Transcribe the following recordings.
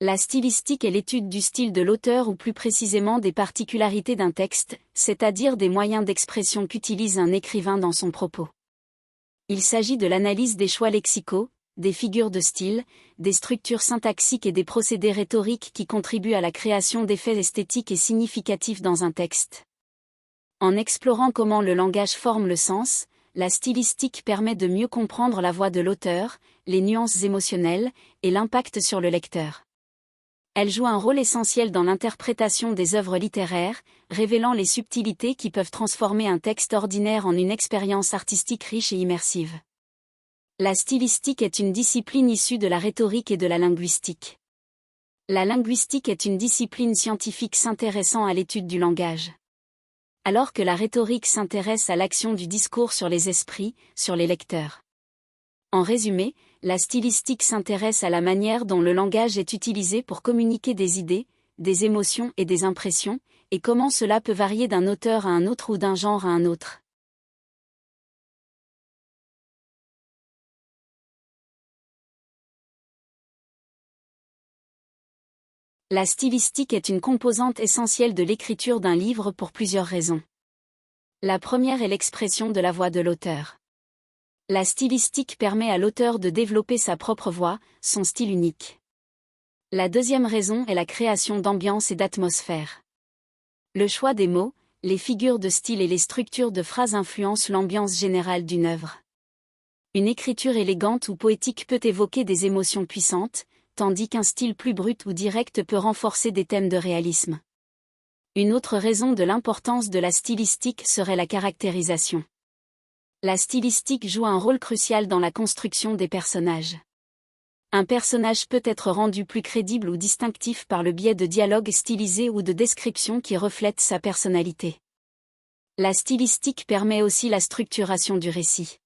La stylistique est l'étude du style de l'auteur ou plus précisément des particularités d'un texte, c'est-à-dire des moyens d'expression qu'utilise un écrivain dans son propos. Il s'agit de l'analyse des choix lexicaux, des figures de style, des structures syntaxiques et des procédés rhétoriques qui contribuent à la création d'effets esthétiques et significatifs dans un texte. En explorant comment le langage forme le sens, la stylistique permet de mieux comprendre la voix de l'auteur, les nuances émotionnelles, et l'impact sur le lecteur. Elle joue un rôle essentiel dans l'interprétation des œuvres littéraires, révélant les subtilités qui peuvent transformer un texte ordinaire en une expérience artistique riche et immersive. La stylistique est une discipline issue de la rhétorique et de la linguistique. La linguistique est une discipline scientifique s'intéressant à l'étude du langage. Alors que la rhétorique s'intéresse à l'action du discours sur les esprits, sur les lecteurs. En résumé, la stylistique s'intéresse à la manière dont le langage est utilisé pour communiquer des idées, des émotions et des impressions, et comment cela peut varier d'un auteur à un autre ou d'un genre à un autre. La stylistique est une composante essentielle de l'écriture d'un livre pour plusieurs raisons. La première est l'expression de la voix de l'auteur. La stylistique permet à l'auteur de développer sa propre voix, son style unique. La deuxième raison est la création d'ambiance et d'atmosphère. Le choix des mots, les figures de style et les structures de phrases influencent l'ambiance générale d'une œuvre. Une écriture élégante ou poétique peut évoquer des émotions puissantes, tandis qu'un style plus brut ou direct peut renforcer des thèmes de réalisme. Une autre raison de l'importance de la stylistique serait la caractérisation. La stylistique joue un rôle crucial dans la construction des personnages. Un personnage peut être rendu plus crédible ou distinctif par le biais de dialogues stylisés ou de descriptions qui reflètent sa personnalité. La stylistique permet aussi la structuration du récit.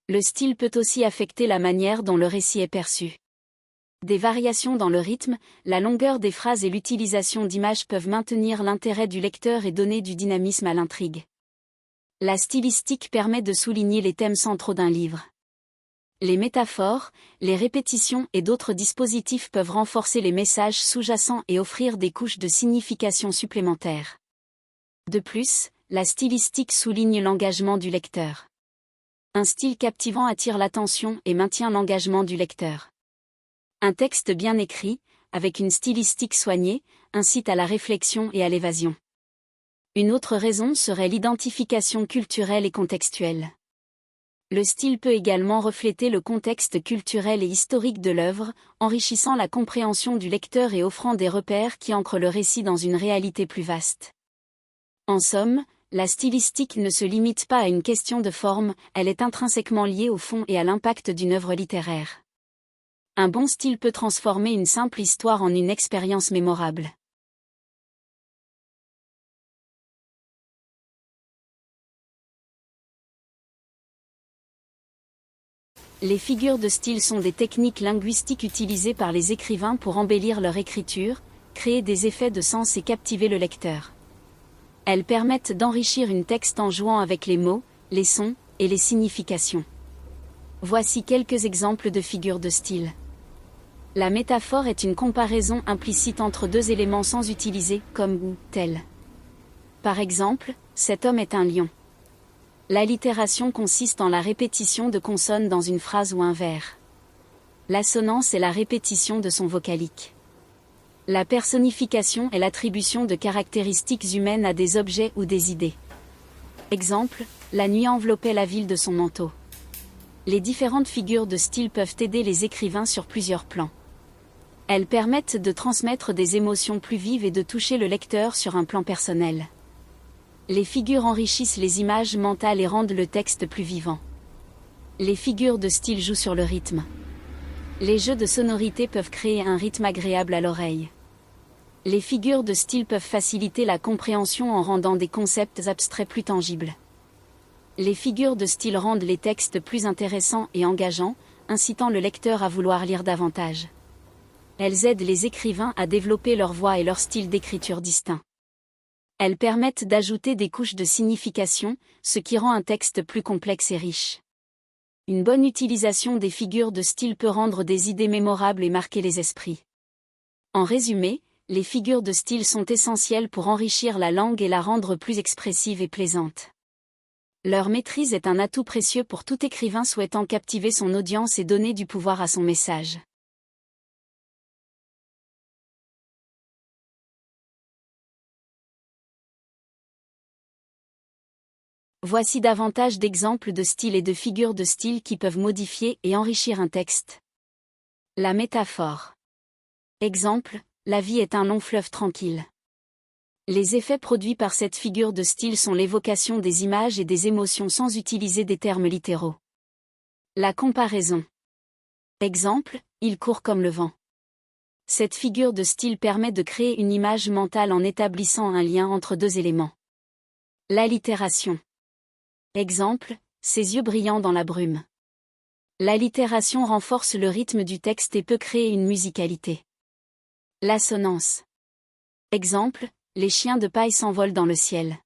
Le style peut aussi affecter la manière dont le récit est perçu. Des variations dans le rythme, la longueur des phrases et l'utilisation d'images peuvent maintenir l'intérêt du lecteur et donner du dynamisme à l'intrigue. La stylistique permet de souligner les thèmes centraux d'un livre. Les métaphores, les répétitions et d'autres dispositifs peuvent renforcer les messages sous-jacents et offrir des couches de signification supplémentaires. De plus, la stylistique souligne l'engagement du lecteur. Un style captivant attire l'attention et maintient l'engagement du lecteur. Un texte bien écrit, avec une stylistique soignée, incite à la réflexion et à l'évasion. Une autre raison serait l'identification culturelle et contextuelle. Le style peut également refléter le contexte culturel et historique de l'œuvre, enrichissant la compréhension du lecteur et offrant des repères qui ancrent le récit dans une réalité plus vaste. En somme, la stylistique ne se limite pas à une question de forme, elle est intrinsèquement liée au fond et à l'impact d'une œuvre littéraire. Un bon style peut transformer une simple histoire en une expérience mémorable. Les figures de style sont des techniques linguistiques utilisées par les écrivains pour embellir leur écriture, créer des effets de sens et captiver le lecteur. Elles permettent d'enrichir une texte en jouant avec les mots, les sons et les significations. Voici quelques exemples de figures de style. La métaphore est une comparaison implicite entre deux éléments sans utiliser, comme ou, tel. Par exemple, cet homme est un lion. L'allitération consiste en la répétition de consonnes dans une phrase ou un vers. L'assonance est la répétition de son vocalique. La personnification est l'attribution de caractéristiques humaines à des objets ou des idées. Exemple, la nuit enveloppait la ville de son manteau. Les différentes figures de style peuvent aider les écrivains sur plusieurs plans. Elles permettent de transmettre des émotions plus vives et de toucher le lecteur sur un plan personnel. Les figures enrichissent les images mentales et rendent le texte plus vivant. Les figures de style jouent sur le rythme. Les jeux de sonorité peuvent créer un rythme agréable à l'oreille. Les figures de style peuvent faciliter la compréhension en rendant des concepts abstraits plus tangibles. Les figures de style rendent les textes plus intéressants et engageants, incitant le lecteur à vouloir lire davantage. Elles aident les écrivains à développer leur voix et leur style d'écriture distinct. Elles permettent d'ajouter des couches de signification, ce qui rend un texte plus complexe et riche. Une bonne utilisation des figures de style peut rendre des idées mémorables et marquer les esprits. En résumé, les figures de style sont essentielles pour enrichir la langue et la rendre plus expressive et plaisante. Leur maîtrise est un atout précieux pour tout écrivain souhaitant captiver son audience et donner du pouvoir à son message. Voici davantage d'exemples de styles et de figures de style qui peuvent modifier et enrichir un texte. La métaphore. Exemple, la vie est un long fleuve tranquille. Les effets produits par cette figure de style sont l'évocation des images et des émotions sans utiliser des termes littéraux. La comparaison. Exemple, il court comme le vent. Cette figure de style permet de créer une image mentale en établissant un lien entre deux éléments. L'allitération. Exemple, ses yeux brillants dans la brume. L'allitération renforce le rythme du texte et peut créer une musicalité. L'assonance. Exemple, les chiens de paille s'envolent dans le ciel.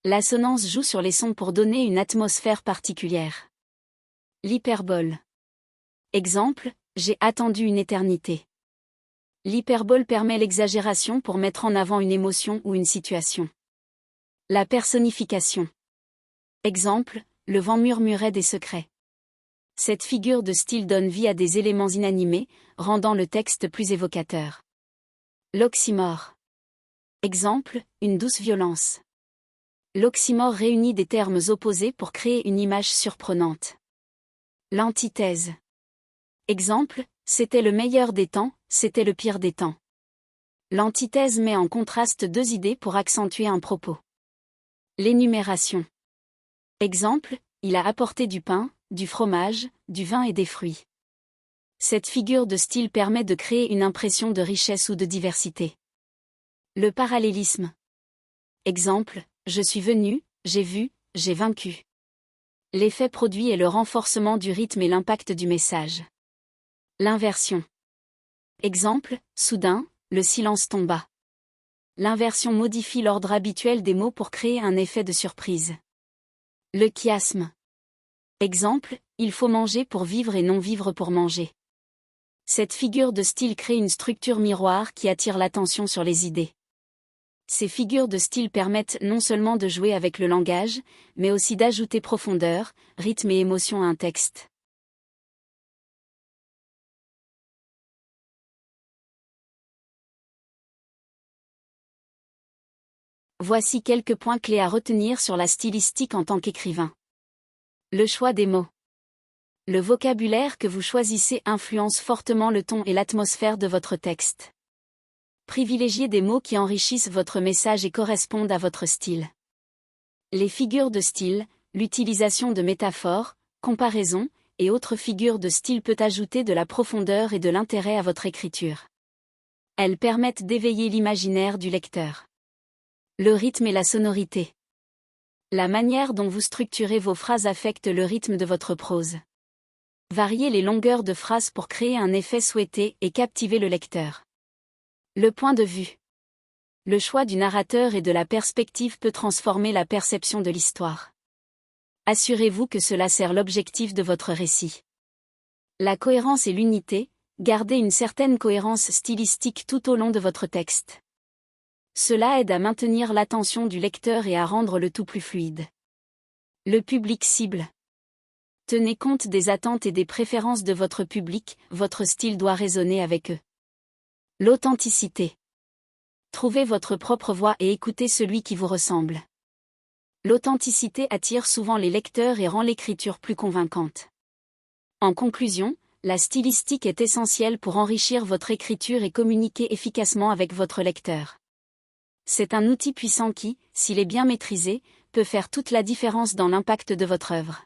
L'assonance joue sur les sons pour donner une atmosphère particulière. L'hyperbole. Exemple, j'ai attendu une éternité. L'hyperbole permet l'exagération pour mettre en avant une émotion ou une situation. La personnification. Exemple, le vent murmurait des secrets. Cette figure de style donne vie à des éléments inanimés, rendant le texte plus évocateur. L'oxymore. Exemple, une douce violence. L'oxymore réunit des termes opposés pour créer une image surprenante. L'antithèse. Exemple, c'était le meilleur des temps, c'était le pire des temps. L'antithèse met en contraste deux idées pour accentuer un propos. L'énumération. Exemple, il a apporté du pain, du fromage, du vin et des fruits. Cette figure de style permet de créer une impression de richesse ou de diversité. Le parallélisme. Exemple, je suis venu, j'ai vu, j'ai vaincu. L'effet produit est le renforcement du rythme et l'impact du message. L'inversion. Exemple, soudain, le silence tomba. L'inversion modifie l'ordre habituel des mots pour créer un effet de surprise. Le chiasme. Exemple, il faut manger pour vivre et non vivre pour manger. Cette figure de style crée une structure miroir qui attire l'attention sur les idées. Ces figures de style permettent non seulement de jouer avec le langage, mais aussi d'ajouter profondeur, rythme et émotion à un texte. Voici quelques points clés à retenir sur la stylistique en tant qu'écrivain. Le choix des mots. Le vocabulaire que vous choisissez influence fortement le ton et l'atmosphère de votre texte. Privilégiez des mots qui enrichissent votre message et correspondent à votre style. Les figures de style, l'utilisation de métaphores, comparaisons, et autres figures de style peut ajouter de la profondeur et de l'intérêt à votre écriture. Elles permettent d'éveiller l'imaginaire du lecteur. Le rythme et la sonorité. La manière dont vous structurez vos phrases affecte le rythme de votre prose. Variez les longueurs de phrases pour créer un effet souhaité et captiver le lecteur. Le point de vue. Le choix du narrateur et de la perspective peut transformer la perception de l'histoire. Assurez-vous que cela sert l'objectif de votre récit. La cohérence et l'unité, gardez une certaine cohérence stylistique tout au long de votre texte. Cela aide à maintenir l'attention du lecteur et à rendre le tout plus fluide. Le public cible. Tenez compte des attentes et des préférences de votre public, votre style doit résonner avec eux. L'authenticité. Trouvez votre propre voix et écoutez celui qui vous ressemble. L'authenticité attire souvent les lecteurs et rend l'écriture plus convaincante. En conclusion, la stylistique est essentielle pour enrichir votre écriture et communiquer efficacement avec votre lecteur. C'est un outil puissant qui, s'il est bien maîtrisé, peut faire toute la différence dans l'impact de votre œuvre.